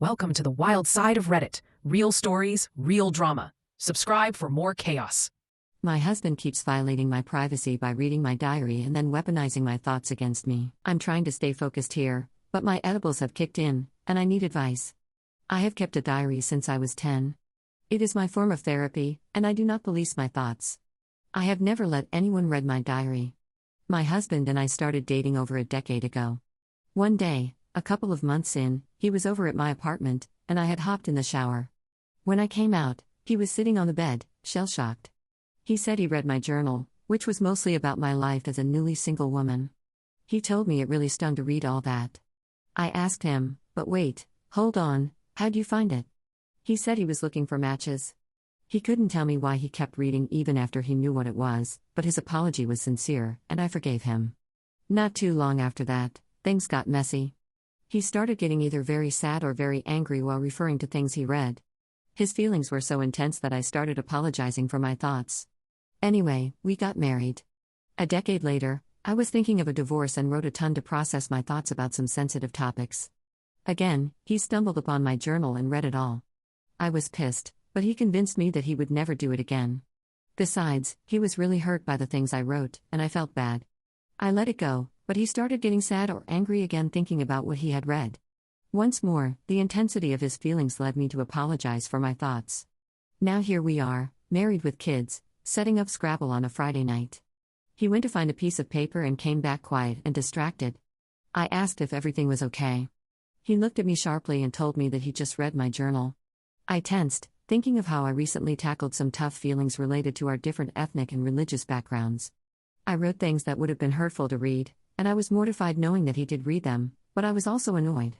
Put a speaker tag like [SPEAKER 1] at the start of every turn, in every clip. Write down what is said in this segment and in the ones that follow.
[SPEAKER 1] Welcome to the wild side of Reddit. Real stories, real drama. Subscribe for more chaos.
[SPEAKER 2] My husband keeps violating my privacy by reading my diary and then weaponizing my thoughts against me. I'm trying to stay focused here, but my edibles have kicked in, and I need advice. I have kept a diary since I was 10. It is my form of therapy, and I do not police my thoughts. I have never let anyone read my diary. My husband and I started dating over a decade ago. One day, a couple of months in, he was over at my apartment, and I had hopped in the shower. When I came out, he was sitting on the bed, shell-shocked. He said he read my journal, which was mostly about my life as a newly single woman. He told me it really stung to read all that. I asked him, but wait, hold on, how'd you find it? He said he was looking for matches. He couldn't tell me why he kept reading even after he knew what it was, but his apology was sincere, and I forgave him. Not too long after that, things got messy. He started getting either very sad or very angry while referring to things he read. His feelings were so intense that I started apologizing for my thoughts. Anyway, we got married. A decade later, I was thinking of a divorce and wrote a ton to process my thoughts about some sensitive topics. Again, he stumbled upon my journal and read it all. I was pissed, but he convinced me that he would never do it again. Besides, he was really hurt by the things I wrote, and I felt bad. I let it go, but he started getting sad or angry again thinking about what he had read. Once more, the intensity of his feelings led me to apologize for my thoughts. Now here we are, married with kids, setting up Scrabble on a Friday night. He went to find a piece of paper and came back quiet and distracted. I asked if everything was okay. He looked at me sharply and told me that he just read my journal. I tensed, thinking of how I recently tackled some tough feelings related to our different ethnic and religious backgrounds. I wrote things that would have been hurtful to read, and I was mortified knowing that he did read them, but I was also annoyed.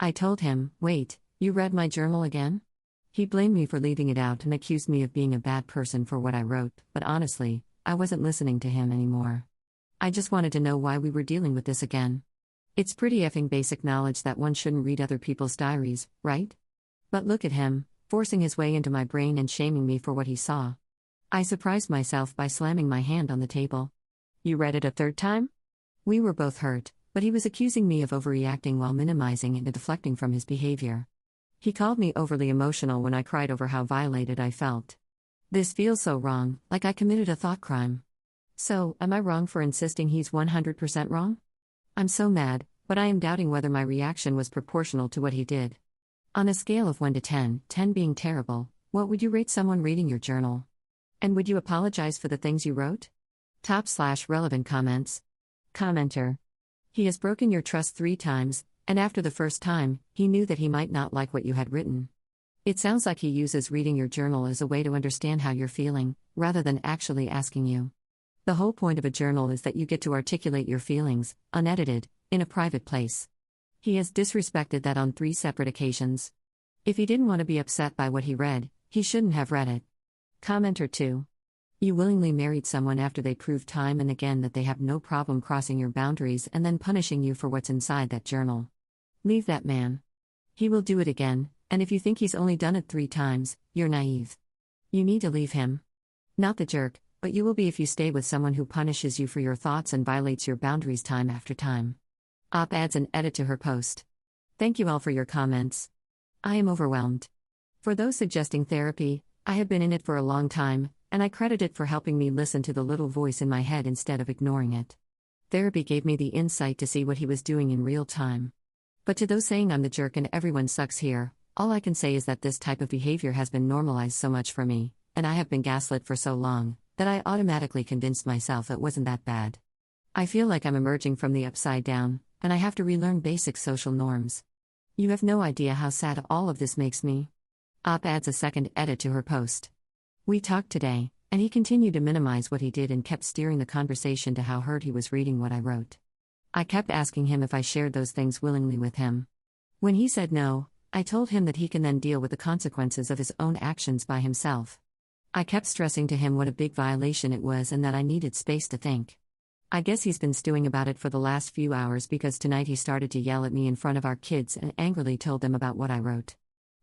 [SPEAKER 2] I told him, wait, you read my journal again? He blamed me for leaving it out and accused me of being a bad person for what I wrote, but honestly, I wasn't listening to him anymore. I just wanted to know why we were dealing with this again. It's pretty effing basic knowledge that one shouldn't read other people's diaries, right? But look at him, forcing his way into my brain and shaming me for what he saw. I surprised myself by slamming my hand on the table. You read it a third time? We were both hurt, but he was accusing me of overreacting while minimizing and deflecting from his behavior. He called me overly emotional when I cried over how violated I felt. This feels so wrong, like I committed a thought crime. So, am I wrong for insisting he's 100% wrong? I'm so mad, but I am doubting whether my reaction was proportional to what he did. On a scale of 1 to 10, 10 being terrible, what would you rate someone reading your journal? And would you apologize for the things you wrote? /relevant comments. Commenter. He has broken your trust 3 times, and after the first time, he knew that he might not like what you had written. It sounds like he uses reading your journal as a way to understand how you're feeling, rather than actually asking you. The whole point of a journal is that you get to articulate your feelings, unedited, in a private place. He has disrespected that on 3 separate occasions. If he didn't want to be upset by what he read, he shouldn't have read it. Commenter 2. You willingly married someone after they proved time and again that they have no problem crossing your boundaries and then punishing you for what's inside that journal. Leave that man. He will do it again, and if you think he's only done it 3 times, you're naive. You need to leave him. Not the jerk, but you will be if you stay with someone who punishes you for your thoughts and violates your boundaries time after time. Adds an edit to her post. Thank you all for your comments. I am overwhelmed. For those suggesting therapy, I have been in it for a long time, and I credit it for helping me listen to the little voice in my head instead of ignoring it. Therapy gave me the insight to see what he was doing in real time. But to those saying I'm the jerk and everyone sucks here, all I can say is that this type of behavior has been normalized so much for me, and I have been gaslit for so long, that I automatically convinced myself it wasn't that bad. I feel like I'm emerging from the upside down, and I have to relearn basic social norms. You have no idea how sad all of this makes me. Adds a second edit to her post. We talked today, and he continued to minimize what he did and kept steering the conversation to how hurt he was reading what I wrote. I kept asking him if I shared those things willingly with him. When he said no, I told him that he can then deal with the consequences of his own actions by himself. I kept stressing to him what a big violation it was and that I needed space to think. I guess he's been stewing about it for the last few hours because tonight he started to yell at me in front of our kids and angrily told them about what I wrote.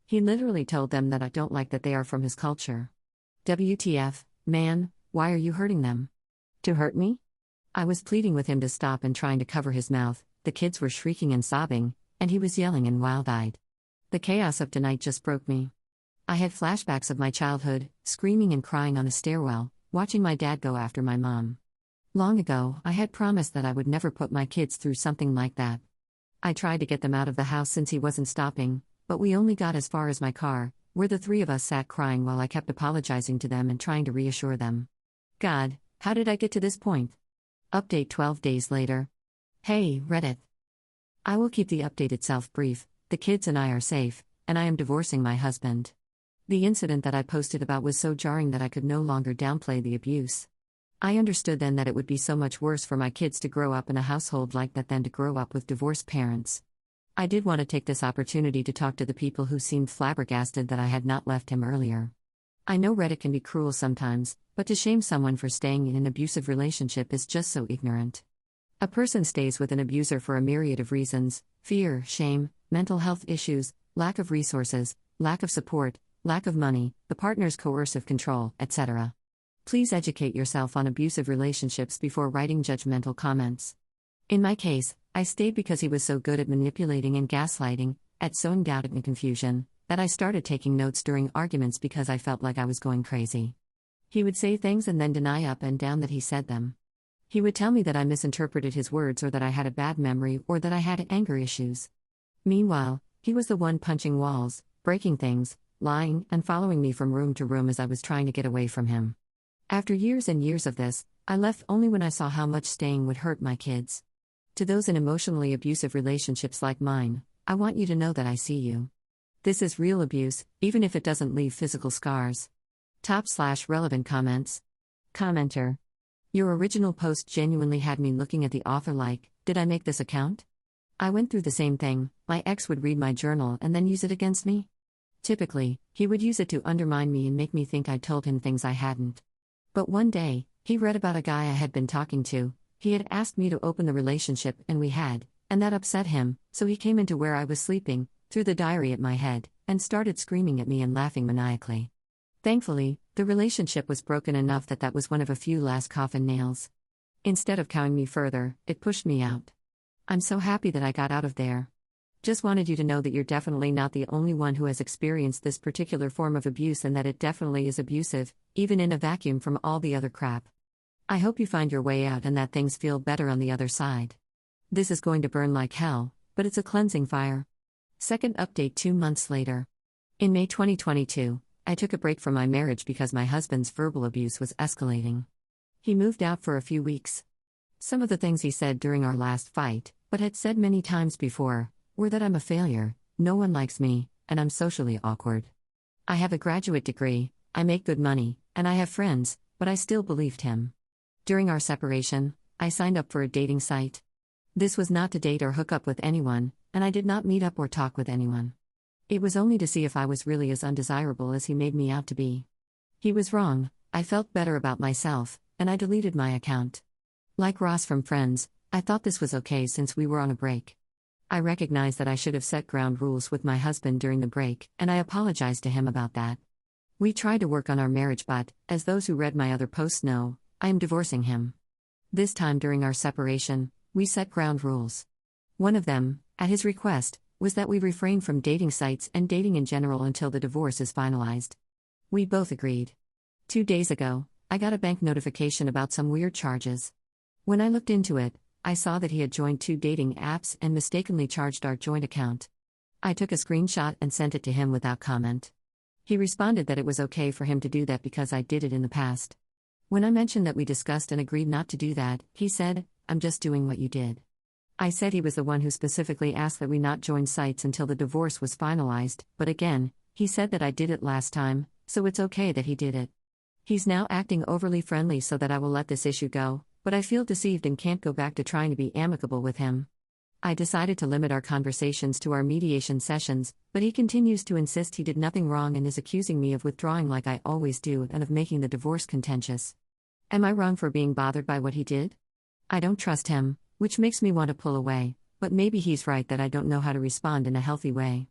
[SPEAKER 2] He literally told them that I don't like that they are from his culture. WTF, man, why are you hurting them? To hurt me? I was pleading with him to stop and trying to cover his mouth, the kids were shrieking and sobbing, and he was yelling and wild-eyed. The chaos of tonight just broke me. I had flashbacks of my childhood, screaming and crying on the stairwell, watching my dad go after my mom. Long ago, I had promised that I would never put my kids through something like that. I tried to get them out of the house since he wasn't stopping, but we only got as far as my car, where the three of us sat crying while I kept apologizing to them and trying to reassure them. God, how did I get to this point? Update 12 days later. Hey, Reddit. I will keep the update itself brief. The kids and I are safe, and I am divorcing my husband. The incident that I posted about was so jarring that I could no longer downplay the abuse. I understood then that it would be so much worse for my kids to grow up in a household like that than to grow up with divorced parents. I did want to take this opportunity to talk to the people who seemed flabbergasted that I had not left him earlier. I know Reddit can be cruel sometimes, but to shame someone for staying in an abusive relationship is just so ignorant. A person stays with an abuser for a myriad of reasons: fear, shame, mental health issues, lack of resources, lack of support, lack of money, the partner's coercive control, etc. Please educate yourself on abusive relationships before writing judgmental comments. In my case, I stayed because he was so good at manipulating and gaslighting, at sowing doubt and confusion, that I started taking notes during arguments because I felt like I was going crazy. He would say things and then deny up and down that he said them. He would tell me that I misinterpreted his words or that I had a bad memory or that I had anger issues. Meanwhile, he was the one punching walls, breaking things, lying, and following me from room to room as I was trying to get away from him. After years and years of this, I left only when I saw how much staying would hurt my kids. To those in emotionally abusive relationships like mine, I want you to know that I see you. This is real abuse, even if it doesn't leave physical scars. /relevant comments. Commenter. Your original post genuinely had me looking at the author like, did I make this account? I went through the same thing. My ex would read my journal and then use it against me. Typically, he would use it to undermine me and make me think I told him things I hadn't. But one day, he read about a guy I had been talking to. He had asked me to open the relationship, and we had, and that upset him, so he came into where I was sleeping, threw the diary at my head, and started screaming at me and laughing maniacally. Thankfully, the relationship was broken enough that was one of a few last coffin nails. Instead of cowing me further, it pushed me out. I'm so happy that I got out of there. Just wanted you to know that you're definitely not the only one who has experienced this particular form of abuse and that it definitely is abusive, even in a vacuum from all the other crap. I hope you find your way out and that things feel better on the other side. This is going to burn like hell, but it's a cleansing fire. Second update 2 months later. In May 2022, I took a break from my marriage because my husband's verbal abuse was escalating. He moved out for a few weeks. Some of the things he said during our last fight, but had said many times before, were that I'm a failure, no one likes me, and I'm socially awkward. I have a graduate degree, I make good money, and I have friends, but I still believed him. During our separation, I signed up for a dating site. This was not to date or hook up with anyone, and I did not meet up or talk with anyone. It was only to see if I was really as undesirable as he made me out to be. He was wrong. I felt better about myself, and I deleted my account. Like Ross from Friends, I thought this was okay since we were on a break. I recognize that I should have set ground rules with my husband during the break, and I apologized to him about that. We tried to work on our marriage, but, as those who read my other posts know, I am divorcing him. This time during our separation, we set ground rules. One of them, at his request, was that we refrain from dating sites and dating in general until the divorce is finalized. We both agreed. 2 days ago, I got a bank notification about some weird charges. When I looked into it, I saw that he had joined 2 dating apps and mistakenly charged our joint account. I took a screenshot and sent it to him without comment. He responded that it was okay for him to do that because I did it in the past. When I mentioned that we discussed and agreed not to do that, he said, "I'm just doing what you did." I said he was the one who specifically asked that we not join sites until the divorce was finalized, but again, he said that I did it last time, so it's okay that he did it. He's now acting overly friendly so that I will let this issue go, but I feel deceived and can't go back to trying to be amicable with him. I decided to limit our conversations to our mediation sessions, but he continues to insist he did nothing wrong and is accusing me of withdrawing like I always do and of making the divorce contentious. Am I wrong for being bothered by what he did? I don't trust him, which makes me want to pull away, but maybe he's right that I don't know how to respond in a healthy way.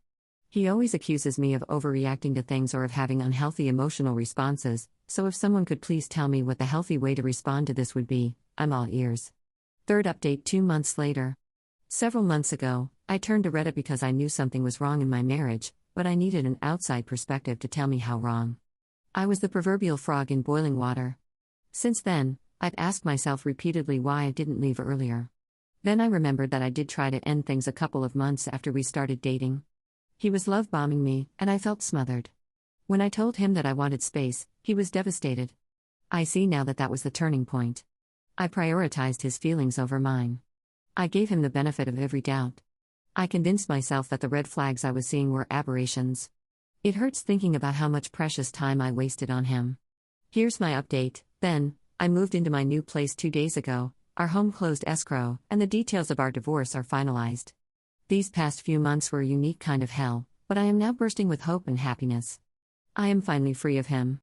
[SPEAKER 2] He always accuses me of overreacting to things or of having unhealthy emotional responses, so if someone could please tell me what the healthy way to respond to this would be, I'm all ears. Third update 2 months later. Several months ago, I turned to Reddit because I knew something was wrong in my marriage, but I needed an outside perspective to tell me how wrong. I was the proverbial frog in boiling water. Since then, I've asked myself repeatedly why I didn't leave earlier. Then I remembered that I did try to end things a couple of months after we started dating. He was love bombing me, and I felt smothered. When I told him that I wanted space, he was devastated. I see now that that was the turning point. I prioritized his feelings over mine. I gave him the benefit of every doubt. I convinced myself that the red flags I was seeing were aberrations. It hurts thinking about how much precious time I wasted on him. Here's my update. Then, I moved into my new place 2 days ago, our home closed escrow, and the details of our divorce are finalized. These past few months were a unique kind of hell, but I am now bursting with hope and happiness. I am finally free of him.